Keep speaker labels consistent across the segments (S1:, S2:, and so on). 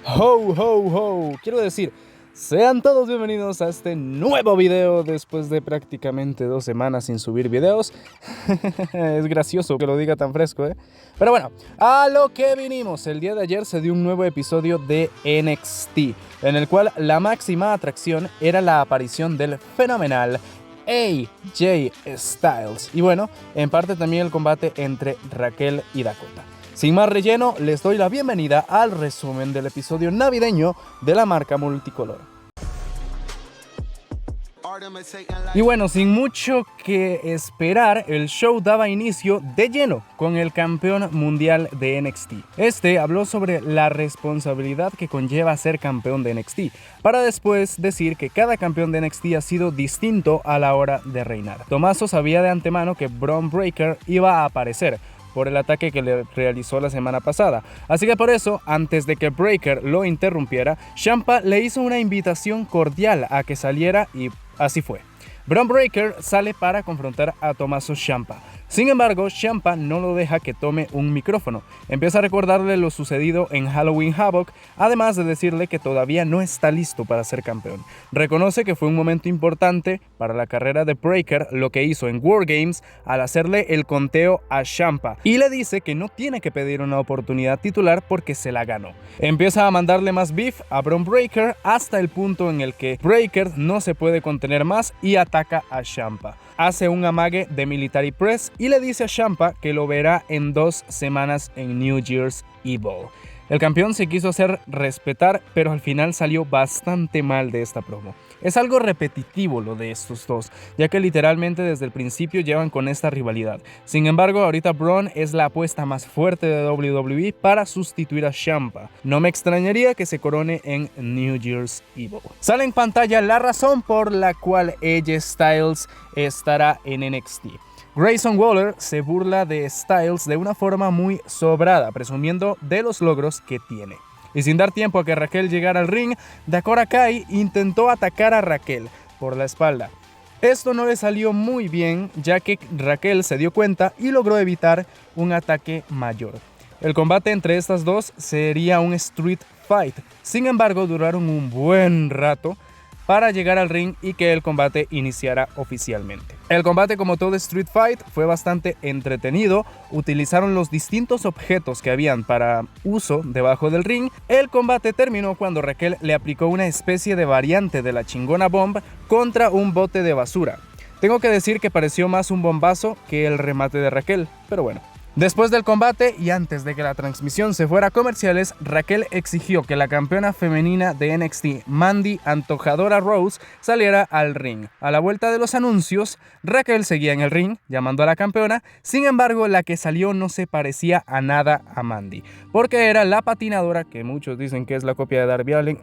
S1: Ho, ho, ho. Quiero decir, sean todos bienvenidos a este nuevo video después de prácticamente 2 semanas sin subir videos. Es gracioso que lo diga tan fresco, ¿eh? Pero bueno, a lo que vinimos. El día de ayer se dio un nuevo episodio de NXT, en el cual la máxima atracción era la aparición del fenomenal AJ Styles. Y bueno, en parte también el combate entre Raquel y Dakota. Sin más relleno, les doy la bienvenida al resumen del episodio navideño de la marca multicolor. Y bueno, sin mucho que esperar, el show daba inicio de lleno con el campeón mundial de NXT. Este habló sobre la responsabilidad que conlleva ser campeón de NXT, para después decir que cada campeón de NXT ha sido distinto a la hora de reinar. Tommaso sabía de antemano que Bron Breakker iba a aparecer por el ataque que le realizó la semana pasada. Así que por eso, antes de que Breakker lo interrumpiera, Ciampa le hizo una invitación cordial a que saliera y así fue. Bron Breakker sale para confrontar a Tommaso Ciampa. Sin embargo, Ciampa no lo deja que tome un micrófono. Empieza a recordarle lo sucedido en Halloween Havoc, además de decirle que todavía no está listo para ser campeón. Reconoce que fue un momento importante para la carrera de Breakker lo que hizo en War Games al hacerle el conteo a Ciampa, y le dice que no tiene que pedir una oportunidad titular porque se la ganó. Empieza a mandarle más beef a Bron Breakker hasta el punto en el que Breakker no se puede contener más y ataca a Ciampa. Hace un amague de Military Press y le dice a Ciampa que lo verá en 2 semanas en New Year's Evil. El campeón se quiso hacer respetar, pero al final salió bastante mal de esta promo. Es algo repetitivo lo de estos dos, ya que literalmente desde el principio llevan con esta rivalidad. Sin embargo, ahorita Bron es la apuesta más fuerte de WWE para sustituir a Ciampa. No me extrañaría que se corone en New Year's Evil. Sale en pantalla la razón por la cual AJ Styles estará en NXT. Grayson Waller se burla de Styles de una forma muy sobrada, presumiendo de los logros que tiene. Y sin dar tiempo a que Raquel llegara al ring, Dakota Kai intentó atacar a Raquel por la espalda. Esto no le salió muy bien, ya que Raquel se dio cuenta y logró evitar un ataque mayor. El combate entre estas dos sería un street fight. Sin embargo, duraron un buen rato para llegar al ring y que el combate iniciara oficialmente. El combate, como todo Street Fight, fue bastante entretenido. Utilizaron los distintos objetos que habían para uso debajo del ring. El combate terminó cuando Raquel le aplicó una especie de variante de la chingona bomb contra un bote de basura. Tengo que decir que pareció más un bombazo que el remate de Raquel, pero bueno. Después del combate y antes de que la transmisión se fuera a comerciales, Raquel exigió que la campeona femenina de NXT, Mandy Antojadora Rose, saliera al ring. A la vuelta de los anuncios, Raquel seguía en el ring, llamando a la campeona. Sin embargo, la que salió no se parecía a nada a Mandy, porque era la patinadora, que muchos dicen que es la copia de Darby Allin,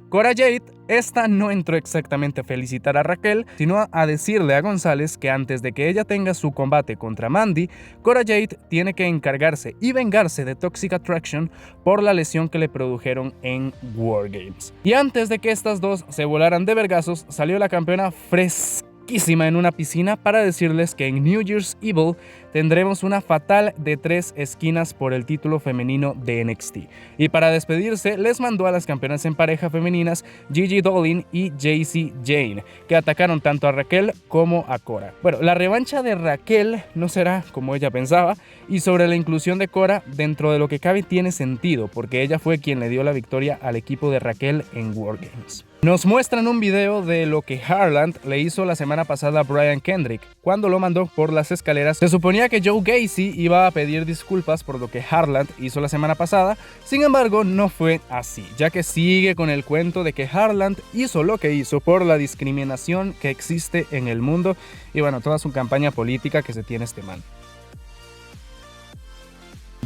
S1: Cora Jade. Esta no entró exactamente a felicitar a Raquel, sino a decirle a González que antes de que ella tenga su combate contra Mandy, Cora Jade tiene que encargarse y vengarse de Toxic Attraction por la lesión que le produjeron en War Games. Y antes de que estas dos se volaran de vergazos, salió la campeona fresquísima en una piscina para decirles que en New Year's Evil tendremos una fatal de 3 esquinas por el título femenino de NXT. Y para despedirse, les mandó a las campeonas en pareja femeninas Gigi Dolin y Jacy Jayne, que atacaron tanto a Raquel como a Cora. Bueno, la revancha de Raquel no será como ella pensaba, y sobre la inclusión de Cora, dentro de lo que cabe tiene sentido, porque ella fue quien le dio la victoria al equipo de Raquel en War Games. Nos muestran un video de lo que Harland le hizo la semana pasada a Brian Kendrick, cuando lo mandó por las escaleras. Se suponía que Joe Gacy iba a pedir disculpas por lo que Harland hizo la semana pasada. Sin embargo, no fue así, ya que sigue con el cuento de que Harland hizo lo que hizo por la discriminación que existe en el mundo y bueno, toda su campaña política que se tiene este man.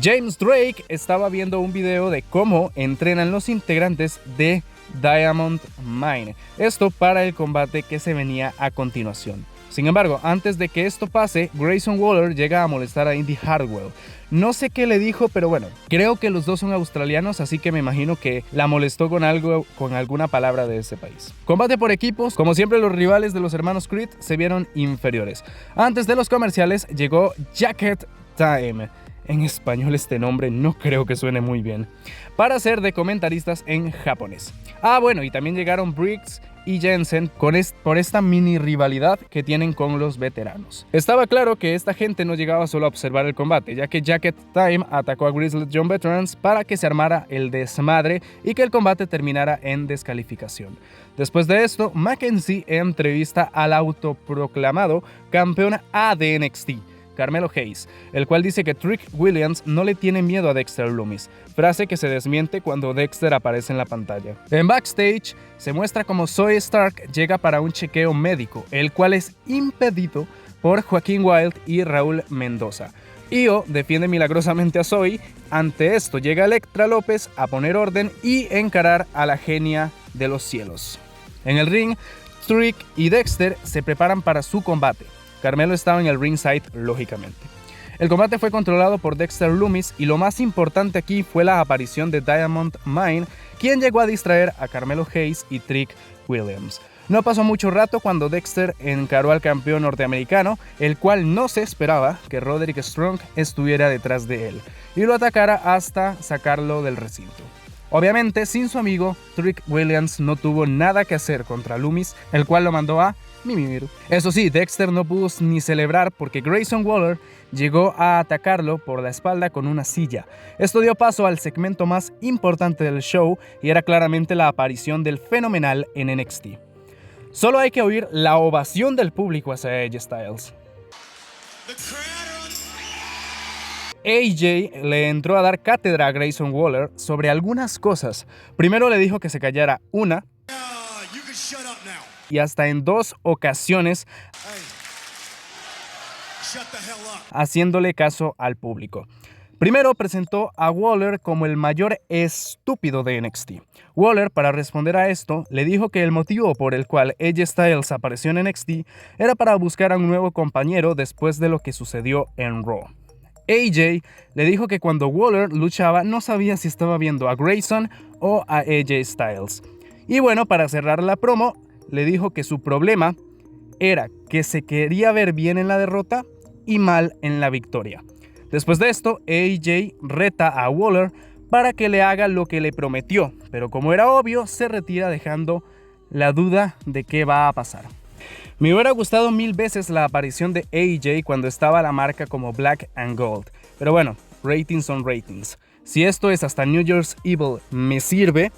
S1: James Drake estaba viendo un video de cómo entrenan los integrantes de Diamond Mine, esto para el combate que se venía a continuación. Sin embargo, antes de que esto pase, Grayson Waller llega a molestar a Indy Hartwell. No sé qué le dijo, pero bueno, creo que los dos son australianos, así que me imagino que la molestó con alguna palabra de ese país. Combate por equipos. Como siempre, los rivales de los hermanos Creed se vieron inferiores. Antes de los comerciales llegó Jacket Time. En español este nombre no creo que suene muy bien, para ser de comentaristas en japonés. Bueno, y también llegaron Briggs y Jensen por esta mini rivalidad que tienen con los veteranos. Estaba claro que esta gente no llegaba solo a observar el combate, ya que Jacket Time atacó a Grizzled Young Veterans para que se armara el desmadre y que el combate terminara en descalificación. Después de esto, Mackenzie entrevista al autoproclamado campeón A de NXT, Carmelo Hayes, el cual dice que Trick Williams no le tiene miedo a Dexter Lumis, frase que se desmiente cuando Dexter aparece en la pantalla. En backstage se muestra como Zoe Stark llega para un chequeo médico, el cual es impedido por Joaquín Wilde y Raúl Mendoza. Io defiende milagrosamente a Zoe. Ante esto llega Elektra López a poner orden y encarar a la genia de los cielos. En el ring, Trick y Dexter se preparan para su combate. Carmelo estaba en el ringside, lógicamente. El combate fue controlado por Dexter Lumis y lo más importante aquí fue la aparición de Diamond Mine, quien llegó a distraer a Carmelo Hayes y Trick Williams. No pasó mucho rato cuando Dexter encaró al campeón norteamericano, el cual no se esperaba que Roderick Strong estuviera detrás de él, y lo atacara hasta sacarlo del recinto. Obviamente, sin su amigo, Trick Williams no tuvo nada que hacer contra Lumis, el cual lo mandó a mimir. Eso sí, Dexter no pudo ni celebrar porque Grayson Waller llegó a atacarlo por la espalda con una silla. Esto dio paso al segmento más importante del show y era claramente la aparición del fenomenal en NXT. Solo hay que oír la ovación del público hacia AJ Styles. AJ le entró a dar cátedra a Grayson Waller sobre algunas cosas. Primero le dijo que se callara una y hasta en 2 ocasiones haciéndole caso al público. Primero presentó a Waller como el mayor estúpido de NXT. Waller, para responder a esto, le dijo que el motivo por el cual AJ Styles apareció en NXT era para buscar a un nuevo compañero después de lo que sucedió en Raw. AJ le dijo que cuando Waller luchaba no sabía si estaba viendo a Grayson o a AJ Styles. Y bueno, para cerrar la promo, le dijo que su problema era que se quería ver bien en la derrota y mal en la victoria. Después de esto, AJ reta a Waller para que le haga lo que le prometió, pero como era obvio, se retira dejando la duda de qué va a pasar. Me hubiera gustado 1000 veces la aparición de AJ cuando estaba la marca como Black and Gold, pero bueno, ratings son ratings. Si esto es hasta New Year's Evil, me sirve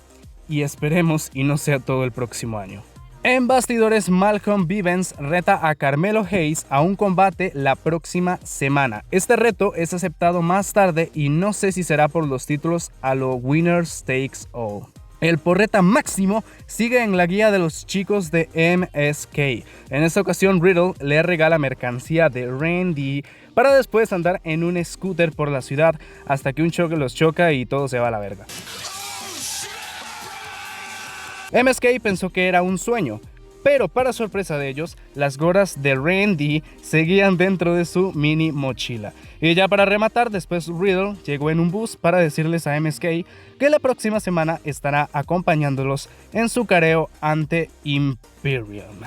S1: y esperemos y no sea todo el próximo año. En bastidores, Malcolm Bivens reta a Carmelo Hayes a un combate la próxima semana. Este reto es aceptado más tarde y no sé si será por los títulos a lo Winners Takes All. El porreta máximo sigue en la guía de los chicos de MSK. En esta ocasión, Riddle le regala mercancía de Randy para después andar en un scooter por la ciudad hasta que un choque los choca y todo se va a la verga. MSK pensó que era un sueño, pero para sorpresa de ellos, las gorras de Randy seguían dentro de su mini mochila. Y ya para rematar, después Riddle llegó en un bus para decirles a MSK que la próxima semana estará acompañándolos en su careo ante Imperium.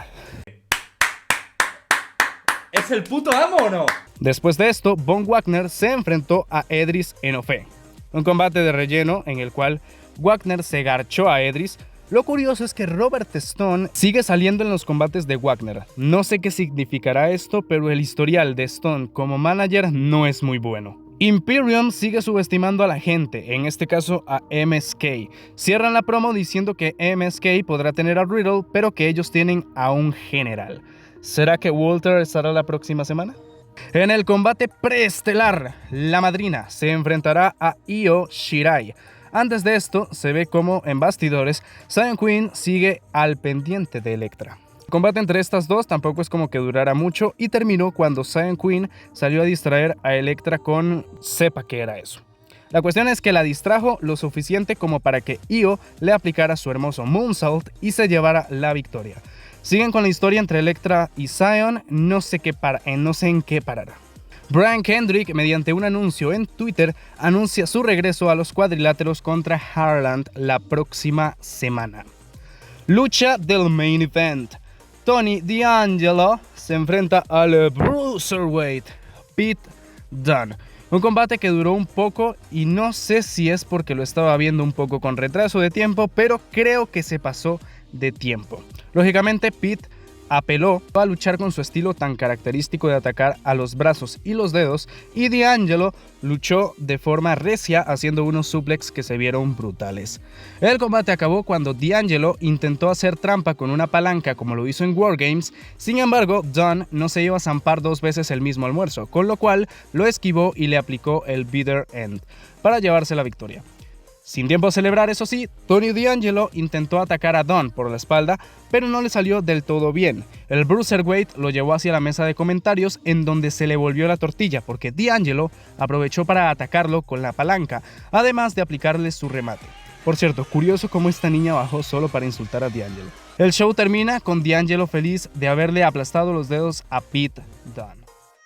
S2: ¿Es el puto amo o no?
S1: Después de esto, Von Wagner se enfrentó a Edris Enofe, un combate de relleno en el cual Wagner se garchó a Edris. Lo curioso es que Robert Stone sigue saliendo en los combates de Wagner. No sé qué significará esto, pero el historial de Stone como manager no es muy bueno. Imperium sigue subestimando a la gente, en este caso a MSK. Cierran la promo diciendo que MSK podrá tener a Riddle, pero que ellos tienen a un general. ¿Será que Walter estará la próxima semana? En el combate preestelar, la madrina se enfrentará a Io Shirai. Antes de esto, se ve como en bastidores, Zion Queen sigue al pendiente de Elektra. El combate entre estas dos tampoco es como que durara mucho y terminó cuando Zion Queen salió a distraer a Elektra con sepa qué era eso. La cuestión es que la distrajo lo suficiente como para que Io le aplicara su hermoso Moonsault y se llevara la victoria. Siguen con la historia entre Elektra y Zion, no sé en qué parará. Brian Kendrick, mediante un anuncio en Twitter, anuncia su regreso a los cuadriláteros contra Harland la próxima semana. Lucha del main event. Tony D'Angelo se enfrenta al Bruiserweight Pete Dunne. Un combate que duró un poco y no sé si es porque lo estaba viendo un poco con retraso de tiempo, pero creo que se pasó de tiempo. Lógicamente Pete apeló a luchar con su estilo tan característico de atacar a los brazos y los dedos, y D'Angelo luchó de forma recia haciendo unos suplex que se vieron brutales. El combate acabó cuando D'Angelo intentó hacer trampa con una palanca como lo hizo en War Games. Sin embargo, Dunn no se iba a zampar 2 veces el mismo almuerzo, con lo cual lo esquivó y le aplicó el Bitter End para llevarse la victoria. Sin tiempo a celebrar, eso sí, Tony D'Angelo intentó atacar a Dunn por la espalda, pero no le salió del todo bien. El Bruiserweight lo llevó hacia la mesa de comentarios, en donde se le volvió la tortilla porque D'Angelo aprovechó para atacarlo con la palanca, además de aplicarle su remate. Por cierto, curioso cómo esta niña bajó solo para insultar a D'Angelo. El show termina con D'Angelo feliz de haberle aplastado los dedos a Pete Dunne.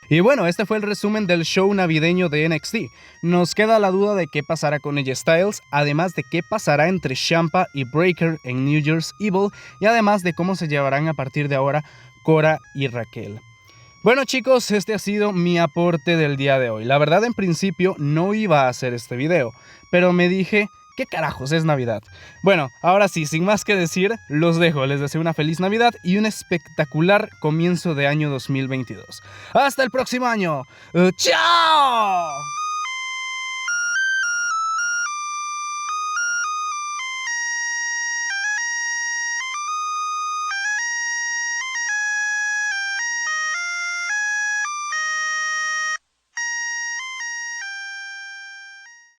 S1: Y bueno, este fue el resumen del show navideño de NXT. Nos queda la duda de qué pasará con AJ Styles, además de qué pasará entre Ciampa y Breakker en New Year's Evil, y además de cómo se llevarán a partir de ahora Cora y Raquel. Bueno chicos, este ha sido mi aporte del día de hoy. La verdad, en principio no iba a hacer este video, pero me dije, ¿qué carajos es Navidad? Bueno, ahora sí, sin más que decir, los dejo. Les deseo una feliz Navidad y un espectacular comienzo de año 2022. ¡Hasta el próximo año! ¡Chao!